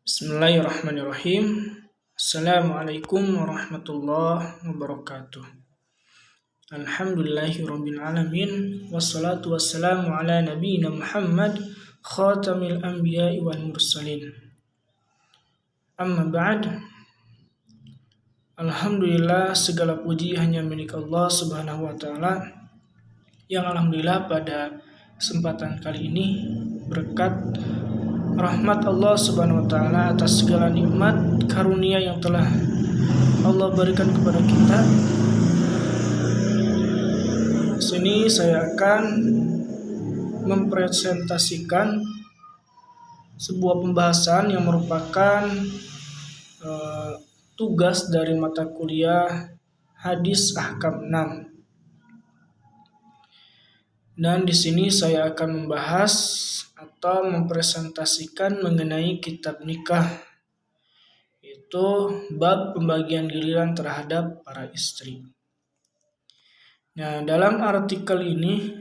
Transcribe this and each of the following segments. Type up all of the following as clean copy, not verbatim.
Bismillahirrahmanirrahim. Assalamualaikum warahmatullahi wabarakatuh. Alhamdulillahirabbil alamin wassalatu wassalamu ala nabiyyina Muhammad khatamil anbiya'i wal mursalin. Amma ba'd. Alhamdulillah, segala puji hanya milik Allah Subhanahu wa taala yang alhamdulillah pada kesempatan kali ini berkat rahmat Allah Subhanahu wa taala atas segala nikmat karunia yang telah Allah berikan kepada kita. Sini saya akan mempresentasikan sebuah pembahasan yang merupakan tugas dari mata kuliah Hadis Ahkam 6. Dan di sini saya akan membahas atau mempresentasikan mengenai kitab nikah, yaitu bab pembagian giliran terhadap para istri. Nah, dalam artikel ini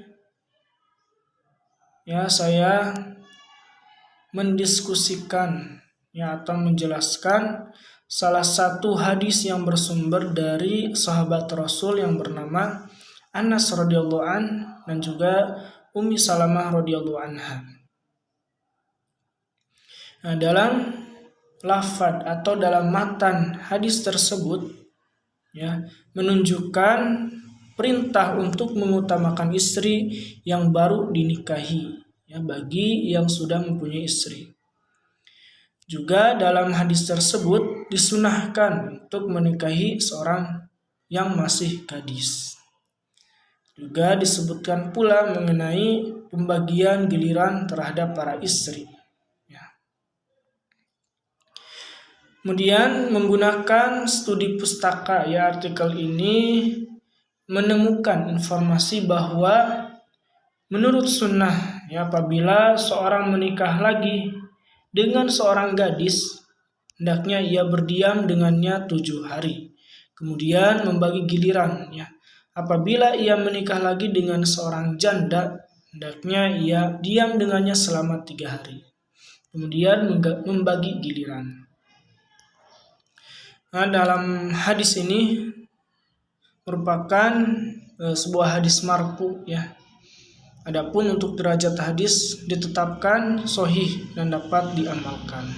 saya mendiskusikan atau menjelaskan salah satu hadis yang bersumber dari sahabat Rasul yang bernama Anas radhiyallahu an dan juga Ummi Salamah radhiyallahu anha. Nah, dalam lafaz atau dalam matan hadis tersebut menunjukkan perintah untuk mengutamakan istri yang baru dinikahi bagi yang sudah mempunyai istri. Juga dalam hadis tersebut disunahkan untuk menikahi seorang yang masih gadis. Juga disebutkan pula mengenai pembagian giliran terhadap para istri. Kemudian menggunakan studi pustaka artikel ini menemukan informasi bahwa menurut sunnah apabila seorang menikah lagi dengan seorang gadis, hendaknya ia berdiam dengannya 7 hari. Kemudian membagi giliran. Apabila ia menikah lagi dengan seorang janda, hendaknya ia diam dengannya selama 3 hari. Kemudian membagi giliran. Nah, dalam hadis ini merupakan sebuah hadis marfu Adapun untuk derajat hadis ditetapkan sahih dan dapat diamalkan.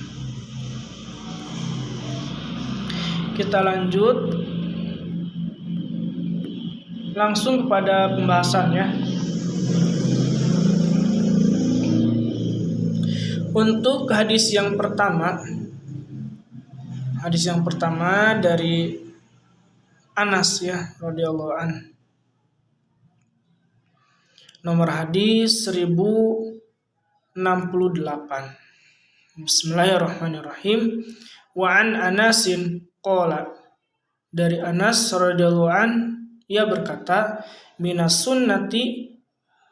Kita lanjut langsung kepada pembahasannya. Untuk hadis yang pertama dari Anas radhiyallahu an. Nomor hadis 1068. Bismillahirrahmanirrahim. Wa an Anasin qala. Dari Anas radhiyallahu an, ia berkata, minas sunnati,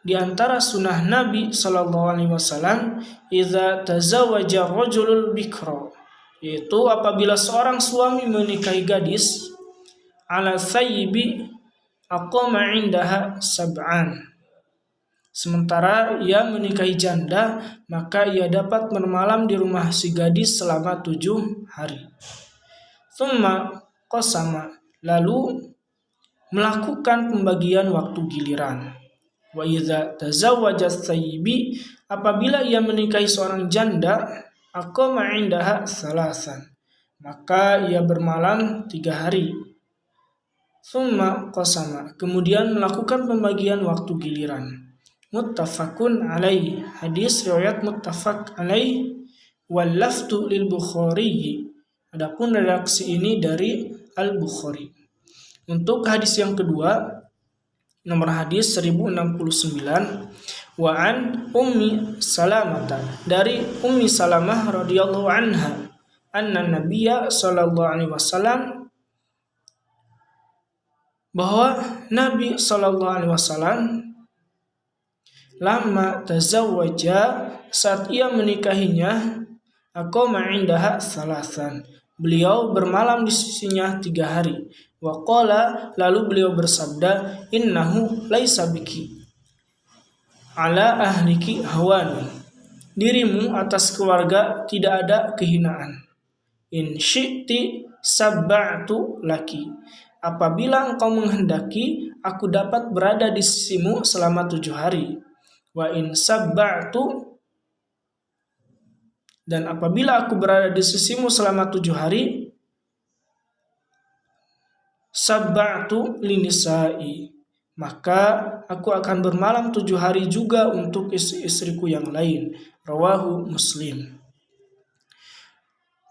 di antara sunnah Nabi sallallahu alaihi wasallam, idza tazawwaja rajulul bikra, yaitu apabila seorang suami menikahi gadis, ala thayyibi aqama indaha sab'an. Sementara ia menikahi janda, maka ia dapat bermalam di rumah si gadis selama 7 hari. Tsumma qasama, lalu melakukan pembagian waktu giliran. Wa idza tazawwaja tsayyibi, apabila ia menikahi seorang janda, aqama indaha salasan, maka ia bermalam 3 hari. Tsumma qasama, kemudian melakukan pembagian waktu giliran. Muttafaqun alaih, hadis riwayat muttafaq alaih, wal lafdu lil Bukhari. Adapun redaksi ini dari Al-Bukhari. Untuk hadis yang kedua, nomor hadis 1069, wa an Ummi Salamah, dari Ummi Salamah radhiyallahu anha, anna Nabiyya sallallahu alaihi wasallam, bahwa Nabi sallallahu alaihi wasallam lama tazawwaja, saat ia menikahinya, aqama indaha salasan, beliau bermalam di sisinya 3 hari. Wa qala, lalu beliau bersabda, innahu laisa biki ala ahliki hawan, dirimu atas keluarga tidak ada kehinaan. In syi'ti sabba'tu laki. Apabila engkau menghendaki, aku dapat berada di sisimu selama 7 hari. Wa in sabba'tu, dan apabila aku berada di sisimu selama 7 hari, sabba'tu linisa'i, maka aku akan bermalam 7 hari juga untuk istri-istriku yang lain. Rawahu Muslim.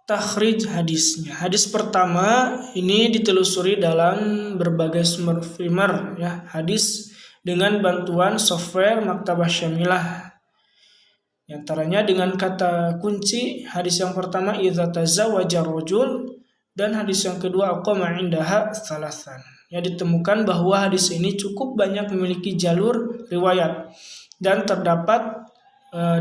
Takhrij hadisnya. Hadis pertama ini ditelusuri dalam berbagai sumber primer, ya, hadis dengan bantuan software Maktabah Syamilah. Di antaranya dengan kata kunci hadis yang pertama idza tazawwaja rajul, dan hadis yang kedua aqama indaha thalathan. Ya, ditemukan bahwa hadis ini cukup banyak memiliki jalur riwayat dan terdapat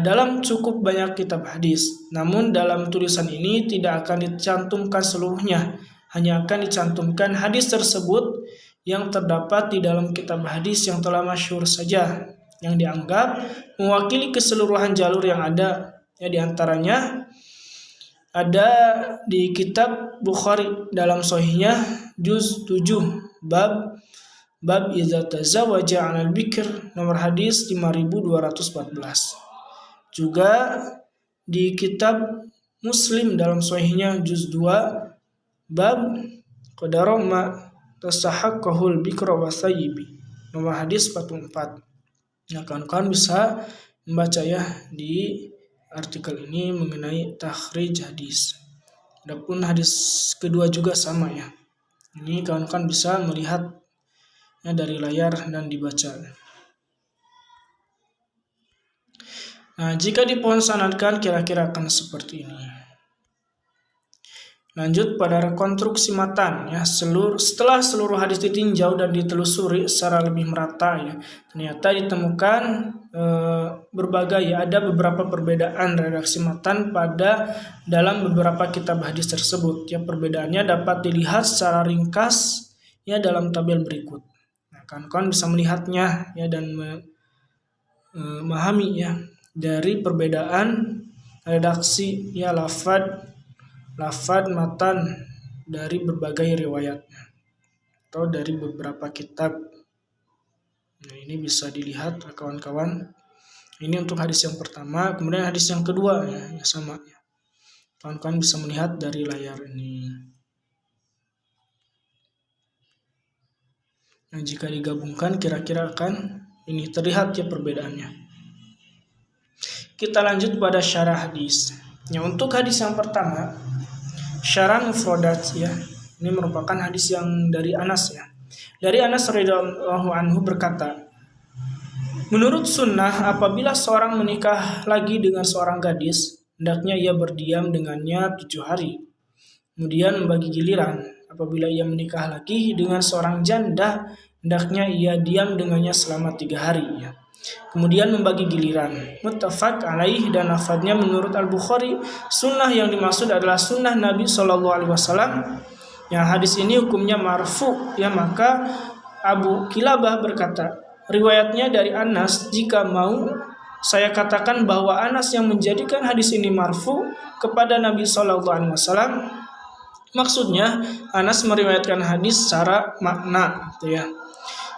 dalam cukup banyak kitab hadis. Namun dalam tulisan ini tidak akan dicantumkan seluruhnya, hanya akan dicantumkan hadis tersebut yang terdapat di dalam kitab hadis yang telah masyhur saja, yang dianggap mewakili keseluruhan jalur yang ada. Ya, di antaranya ada di kitab Bukhari dalam sahihnya juz 7 bab idza tazawwaja 'alal bikr, nomor hadis 5214. Juga di kitab Muslim dalam sahihnya juz 2 bab qadara ma tasahaqqahul bikra wa thayyibi, nomor hadis 44. Nah, kawan-kawan bisa membaca ya di artikel ini mengenai takhrij hadis. Adapun hadis kedua juga sama ya. Ini kawan-kawan bisa melihat ya dari layar dan dibaca. Nah, jika dipohon sanadkan kira-kira akan seperti ini. Lanjut pada rekonstruksi matan ya. Setelah seluruh hadis ditinjau dan ditelusuri secara lebih merata ya, ternyata ditemukan berbagai ya, ada beberapa perbedaan redaksi matan pada dalam beberapa kitab hadis tersebut. Ya, perbedaannya dapat dilihat secara ringkas ya dalam tabel berikut. Nah, kawan-kawan bisa melihatnya ya dan memahami ya dari perbedaan redaksi ya lafadz matan dari berbagai riwayatnya atau dari beberapa kitab. Nah, ini bisa dilihat kawan-kawan. Ini untuk hadis yang pertama, kemudian hadis yang kedua ya sama ya. Kawan-kawan bisa melihat dari layar ini. Nah, jika digabungkan kira-kira akan ini terlihat ya perbedaannya. Kita lanjut pada syarah hadis. Ya, untuk hadis yang pertama, syarah mufradat ya. Ini merupakan hadis yang dari Anas ya. Dari Anas radhiyallahu anhu berkata, menurut sunnah apabila seorang menikah lagi dengan seorang gadis, hendaknya ia berdiam dengannya 7 hari. Kemudian membagi giliran, apabila ia menikah lagi dengan seorang janda, hendaknya ia diam dengannya selama 3 hari ya. Kemudian membagi giliran. Muttafaq alaih, dan lafadznya menurut Al-Bukhari, sunnah yang dimaksud adalah sunnah Nabi SAW. Yang hadis ini hukumnya marfu ya, maka Abu Kilabah berkata, riwayatnya dari Anas, jika mau saya katakan bahwa Anas yang menjadikan hadis ini marfu kepada Nabi SAW. Maksudnya Anas meriwayatkan hadis secara makna gitu ya.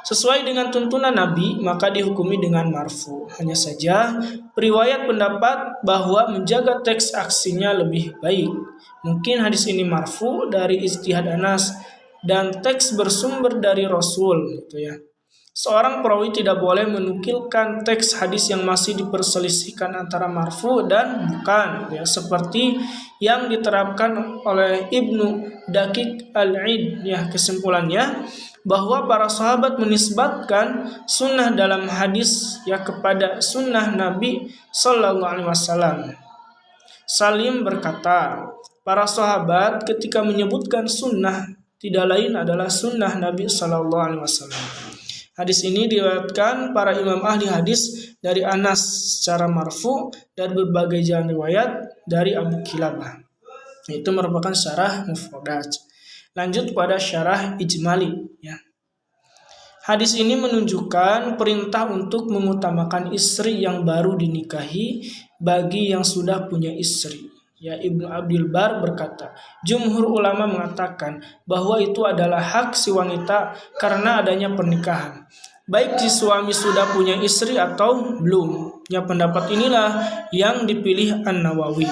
Sesuai dengan tuntunan Nabi, maka dihukumi dengan marfu. Hanya saja, riwayat pendapat bahwa menjaga teks aksinya lebih baik. Mungkin hadis ini marfu dari ijtihad Anas dan teks bersumber dari Rasul, gitu ya. Seorang perawi tidak boleh menukilkan teks hadis yang masih diperselisihkan antara marfu dan bukan, ya, seperti yang diterapkan oleh Ibnu Daqiq Al-Id. Ya, kesimpulannya bahwa para sahabat menisbatkan sunnah dalam hadis ya kepada sunnah Nabi Sallallahu Alaihi Wasallam. Salim berkata, para sahabat ketika menyebutkan sunnah tidak lain adalah sunnah Nabi Sallallahu Alaihi Wasallam. Hadis ini diriwayatkan para imam ahli hadis dari Anas secara marfu dan berbagai jalan riwayat dari Abu Kilabah. Itu merupakan syarah mufradat. Lanjut pada syarah ijmali ya. Hadis ini menunjukkan perintah untuk mengutamakan istri yang baru dinikahi bagi yang sudah punya istri. Ya, Ibnu Abdul Bar berkata, jumhur ulama mengatakan bahwa itu adalah hak si wanita karena adanya pernikahan, baik si suami sudah punya istri atau belum. Ya, pendapat inilah yang dipilih An-Nawawi.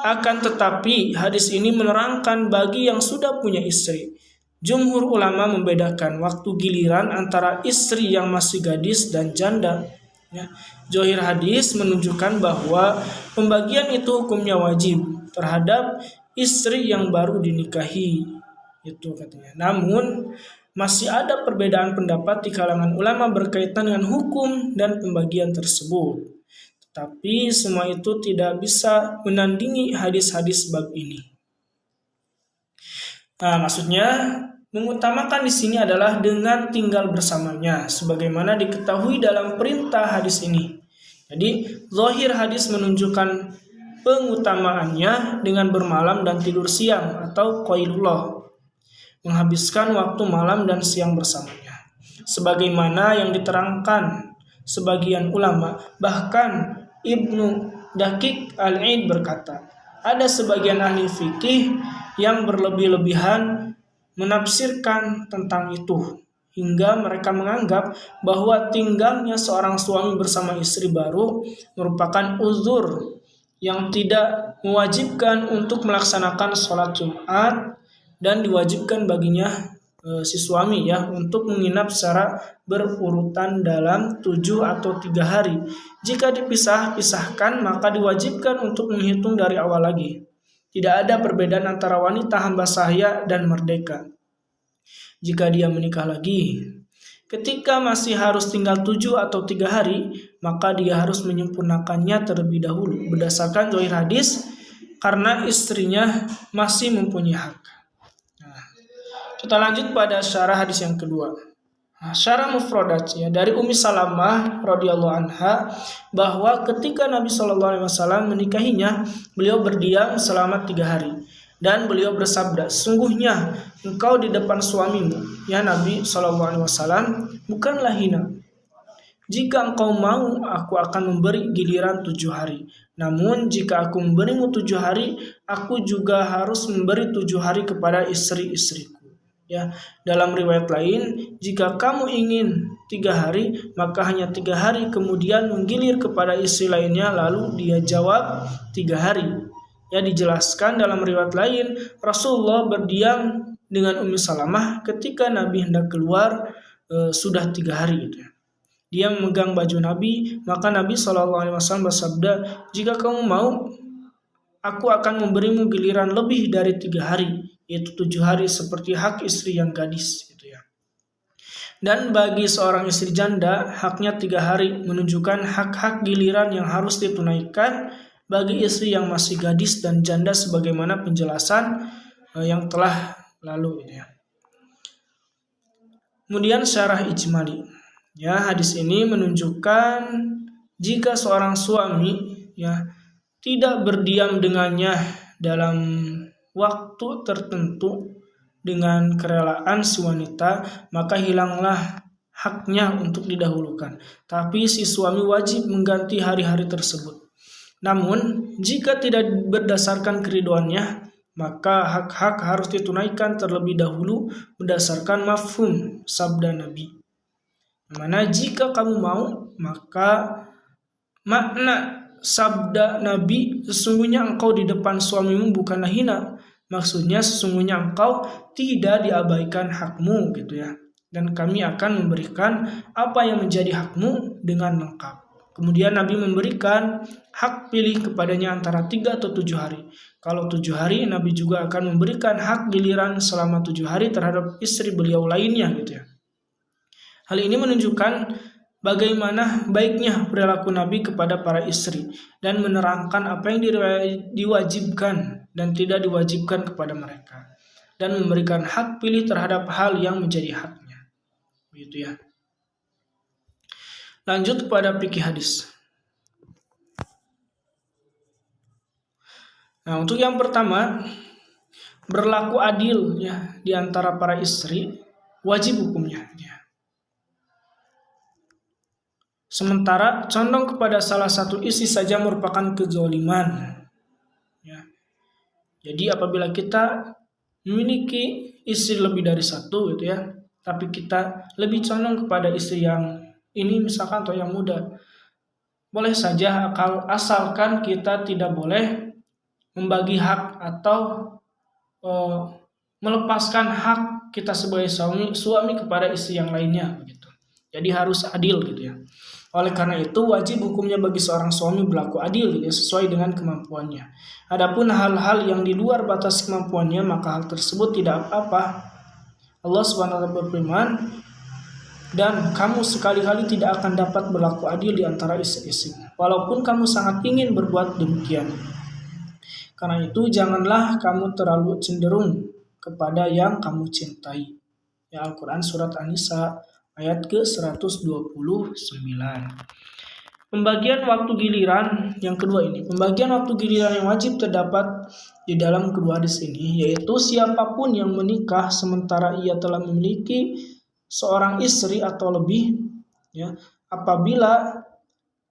Akan tetapi hadis ini menerangkan bagi yang sudah punya istri. Jumhur ulama membedakan waktu giliran antara istri yang masih gadis dan janda. Ya. Zohir hadis menunjukkan bahwa pembagian itu hukumnya wajib terhadap istri yang baru dinikahi. Itu katanya. Namun masih ada perbedaan pendapat di kalangan ulama berkaitan dengan hukum dan pembagian tersebut. Tetapi semua itu tidak bisa menandingi hadis-hadis bab ini. Nah, maksudnya mengutamakan di sini adalah dengan tinggal bersamanya, sebagaimana diketahui dalam perintah hadis ini. Jadi, zahir hadis menunjukkan pengutamaannya dengan bermalam dan tidur siang atau qailullah, menghabiskan waktu malam dan siang bersamanya. Sebagaimana yang diterangkan sebagian ulama, bahkan Ibnu Daqiq Al-Aid berkata, ada sebagian ahli fikih yang berlebih-lebihan menafsirkan tentang itu hingga mereka menganggap bahwa tinggalnya seorang suami bersama istri baru merupakan uzur yang tidak mewajibkan untuk melaksanakan sholat Jumat dan diwajibkan baginya si suami ya untuk menginap secara berurutan dalam 7 atau 3 hari. Jika dipisah-pisahkan maka diwajibkan untuk menghitung dari awal lagi. Tidak ada perbedaan antara wanita hamba sahaya dan merdeka jika dia menikah lagi. Ketika masih harus tinggal 7 atau 3 hari, maka dia harus menyempurnakannya terlebih dahulu berdasarkan zahir hadis karena istrinya masih mempunyai hak. Nah, kita lanjut pada syarah hadis yang kedua. Nah, syarah mufradatnya dari Ummi Salamah radhiyallahu anha bahwa ketika Nabi SAW menikahinya, beliau berdiam selama 3 hari dan beliau bersabda, sungguhnya engkau di depan suamimu, ya Nabi SAW, bukanlah hina. Jika engkau mau, aku akan memberi giliran 7 hari. Namun jika aku memberimu 7 hari, aku juga harus memberi 7 hari kepada istri-istriku. Ya, dalam riwayat lain, jika kamu ingin 3 hari, maka hanya 3 hari kemudian menggilir kepada istri lainnya, lalu dia jawab 3 hari. Ya, dijelaskan dalam riwayat lain, Rasulullah berdiam dengan Ummi Salamah ketika Nabi hendak keluar sudah 3 hari gitu ya. Dia memegang baju Nabi, maka Nabi SAW bersabda, jika kamu mau, aku akan memberimu giliran lebih dari 3 hari, yaitu 7 hari seperti hak istri yang gadis gitu ya. Dan bagi seorang istri janda, haknya 3 hari menunjukkan hak-hak giliran yang harus ditunaikan bagi istri yang masih gadis dan janda sebagaimana penjelasan yang telah lalu gitu ya. Kemudian syarah ijmali. Ya, hadis ini menunjukkan jika seorang suami ya tidak berdiam dengannya dalam waktu tertentu dengan kerelaan si wanita, maka hilanglah haknya untuk didahulukan. Tapi si suami wajib mengganti hari-hari tersebut. Namun, jika tidak berdasarkan keriduannya, maka hak-hak harus ditunaikan terlebih dahulu berdasarkan mafhum sabda Nabi. Mana jika kamu mau, maka makna sabda Nabi, sesungguhnya engkau di depan suamimu bukanlah hina. Maksudnya sesungguhnya engkau tidak diabaikan hakmu gitu ya. Dan kami akan memberikan apa yang menjadi hakmu dengan lengkap. Kemudian Nabi memberikan hak pilih kepadanya antara 3 atau 7 hari. Kalau 7 hari, Nabi juga akan memberikan hak giliran selama 7 hari terhadap istri beliau lainnya gitu ya. Hal ini menunjukkan bagaimana baiknya perilaku Nabi kepada para istri dan menerangkan apa yang diwajibkan dan tidak diwajibkan kepada mereka dan memberikan hak pilih terhadap hal yang menjadi haknya. Begitu ya. Lanjut pada fikih hadis. Nah, untuk yang pertama, berlaku adil ya di antara para istri wajib hukumnya ya. Sementara condong kepada salah satu istri saja merupakan kezaliman. Ya. Jadi apabila kita memiliki istri lebih dari satu gitu ya, tapi kita lebih condong kepada istri yang ini misalkan atau yang muda, boleh saja asalkan kita tidak boleh membagi hak atau melepaskan hak kita sebagai suami kepada istri yang lainnya begitu. Jadi harus adil gitu ya. Oleh karena itu wajib hukumnya bagi seorang suami berlaku adil gitu ya, sesuai dengan kemampuannya. Adapun hal-hal yang di luar batas kemampuannya maka hal tersebut tidak apa-apa. Allah SWT berfirman, dan kamu sekali-kali tidak akan dapat berlaku adil di antara istri-istri, walaupun kamu sangat ingin berbuat demikian. Karena itu janganlah kamu terlalu cenderung kepada yang kamu cintai. Ya, Al-Quran Surat An-Nisa ayat ke-129. Pembagian waktu giliran yang kedua ini. Pembagian waktu giliran yang wajib terdapat di dalam kedua hadis ini, yaitu siapapun yang menikah sementara ia telah memiliki seorang istri atau lebih, ya, apabila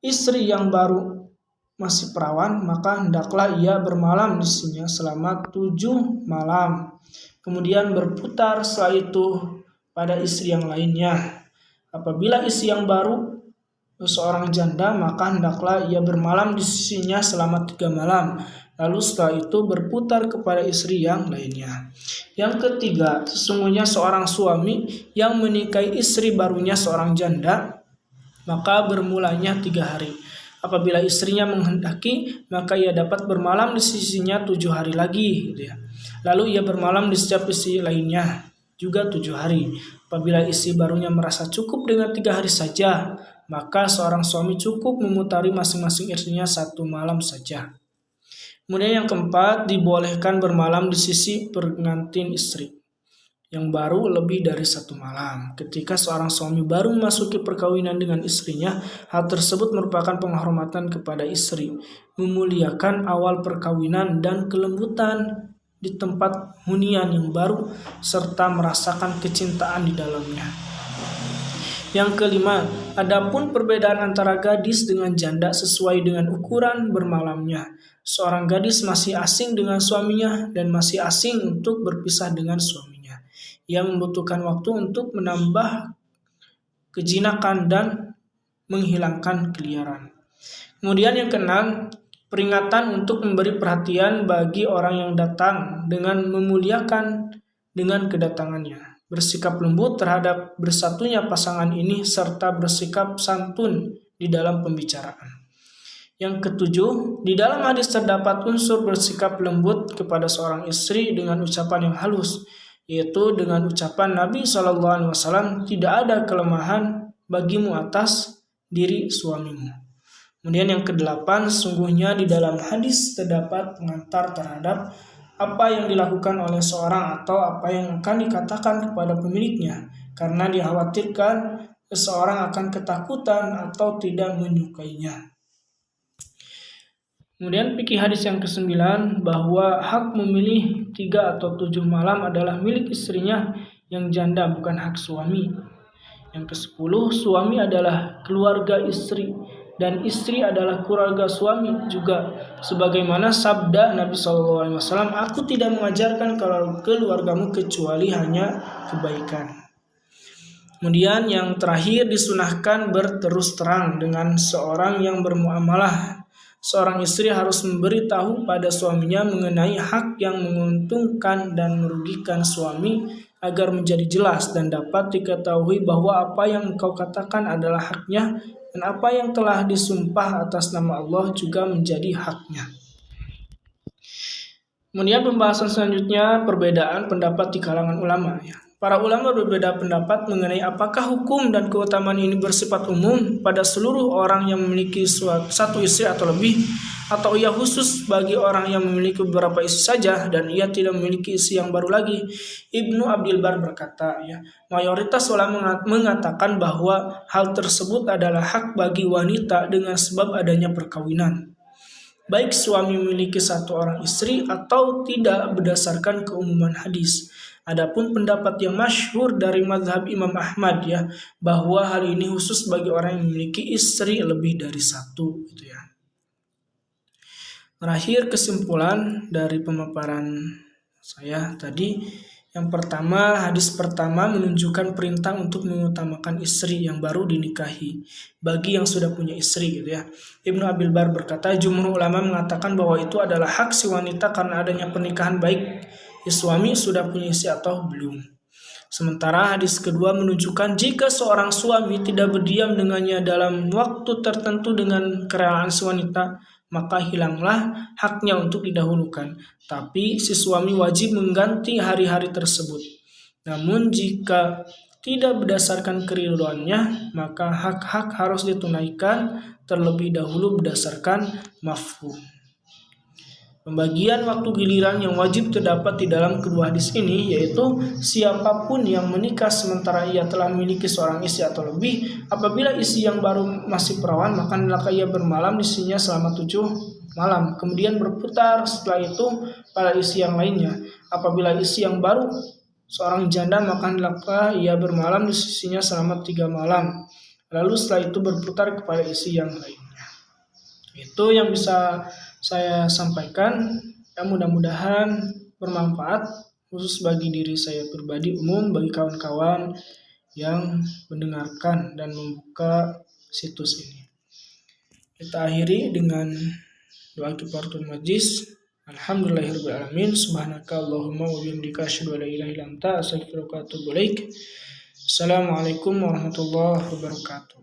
istri yang baru masih perawan, maka hendaklah ia bermalam di sisinya selama 7 malam. Kemudian berputar setelah itu pada istri yang lainnya. Apabila istri yang baru seorang janda, maka hendaklah ia bermalam di sisinya selama 3 malam. Lalu setelah itu berputar kepada istri yang lainnya. Yang ketiga, sesungguhnya seorang suami yang menikahi istri barunya seorang janda, maka bermulanya 3 hari. Apabila istrinya menghendaki, maka ia dapat bermalam di sisinya 7 hari lagi gitu ya. Lalu ia bermalam di setiap istri lainnya juga 7 hari. Apabila istri barunya merasa cukup dengan 3 hari saja, maka seorang suami cukup memutari masing-masing istrinya 1 malam saja. Kemudian yang keempat, dibolehkan bermalam di sisi pengantin istri yang baru lebih dari 1 malam. Ketika seorang suami baru memasuki perkawinan dengan istrinya, hal tersebut merupakan penghormatan kepada istri, memuliakan awal perkawinan dan kelembutan di tempat hunian yang baru, serta merasakan kecintaan di dalamnya. Yang kelima, adapun perbedaan antara gadis dengan janda sesuai dengan ukuran bermalamnya. Seorang gadis masih asing dengan suaminya dan masih asing untuk berpisah dengan suaminya. Ia membutuhkan waktu untuk menambah kejinakan dan menghilangkan keliaran. Kemudian yang keenam, peringatan untuk memberi perhatian bagi orang yang datang dengan memuliakan dengan kedatangannya. Bersikap lembut terhadap bersatunya pasangan ini serta bersikap santun di dalam pembicaraan. Yang ketujuh, di dalam hadis terdapat unsur bersikap lembut kepada seorang istri dengan ucapan yang halus, yaitu dengan ucapan Nabi SAW, tidak ada kelemahan bagimu atas diri suamimu. Kemudian yang kedelapan, sungguhnya di dalam hadis terdapat pengantar terhadap apa yang dilakukan oleh seorang atau apa yang akan dikatakan kepada pemiliknya, karena dikhawatirkan seseorang akan ketakutan atau tidak menyukainya. Kemudian fikih hadis yang ke-9, bahwa hak memilih 3 atau 7 malam adalah milik istrinya yang janda, bukan hak suami. Yang ke-10, suami adalah keluarga istri dan istri adalah keluarga suami juga, sebagaimana sabda Nabi SAW, aku tidak mengajarkan kalau keluargamu kecuali hanya kebaikan. Kemudian yang terakhir, disunahkan berterus terang dengan seorang yang bermuamalah. Seorang istri harus memberitahu pada suaminya mengenai hak yang menguntungkan dan merugikan suami agar menjadi jelas dan dapat diketahui bahwa apa yang engkau katakan adalah haknya dan apa yang telah disumpah atas nama Allah juga menjadi haknya. Kemudian pembahasan selanjutnya, perbedaan pendapat di kalangan ulama. Para ulama berbeda pendapat mengenai apakah hukum dan keutamaan ini bersifat umum pada seluruh orang yang memiliki satu istri atau lebih, atau ia khusus bagi orang yang memiliki beberapa istri saja dan ia tidak memiliki istri yang baru lagi. Ibnu Abdul Bar berkata, mayoritas ulama mengatakan bahwa hal tersebut adalah hak bagi wanita dengan sebab adanya perkawinan, baik suami memiliki 1 orang istri atau tidak berdasarkan keumuman hadis. Adapun pendapat yang masyhur dari mazhab Imam Ahmad ya, bahwa hal ini khusus bagi orang yang memiliki istri lebih dari satu gitu ya. Terakhir kesimpulan dari pemaparan saya tadi, yang pertama, hadis pertama menunjukkan perintah untuk mengutamakan istri yang baru dinikahi bagi yang sudah punya istri gitu ya. Ibnu Abil Bar berkata, jumhur ulama mengatakan bahwa itu adalah hak si wanita karena adanya pernikahan baik suami sudah punya istri atau belum. Sementara hadis kedua menunjukkan jika seorang suami tidak berdiam dengannya dalam waktu tertentu dengan kerelaan si wanita, maka hilanglah haknya untuk didahulukan. Tapi si suami wajib mengganti hari-hari tersebut. Namun jika tidak berdasarkan keriduannya, maka hak-hak harus ditunaikan terlebih dahulu berdasarkan mafhum. Pembagian waktu giliran yang wajib terdapat di dalam kedua hadis ini, yaitu siapapun yang menikah sementara ia telah memiliki seorang istri atau lebih, apabila istri yang baru masih perawan, maka hendaklah ia bermalam di sisinya selama 7 malam, kemudian berputar setelah itu pada istri yang lainnya. Apabila istri yang baru seorang janda, maka hendaklah ia bermalam di sisinya selama 3 malam, lalu setelah itu berputar kepada istri yang lainnya. Itu yang bisa saya sampaikan, ya mudah-mudahan bermanfaat khusus bagi diri saya pribadi, umum bagi kawan-kawan yang mendengarkan dan membuka situs ini. Kita akhiri dengan doa kifaratul majlis. Alhamdulillahirabbil alamin, subhanaka Allahumma wa bihamdika asyhadu an la ilaha illa anta astaghfiruka wa atubu ilaik. Assalamualaikum warahmatullahi wabarakatuh.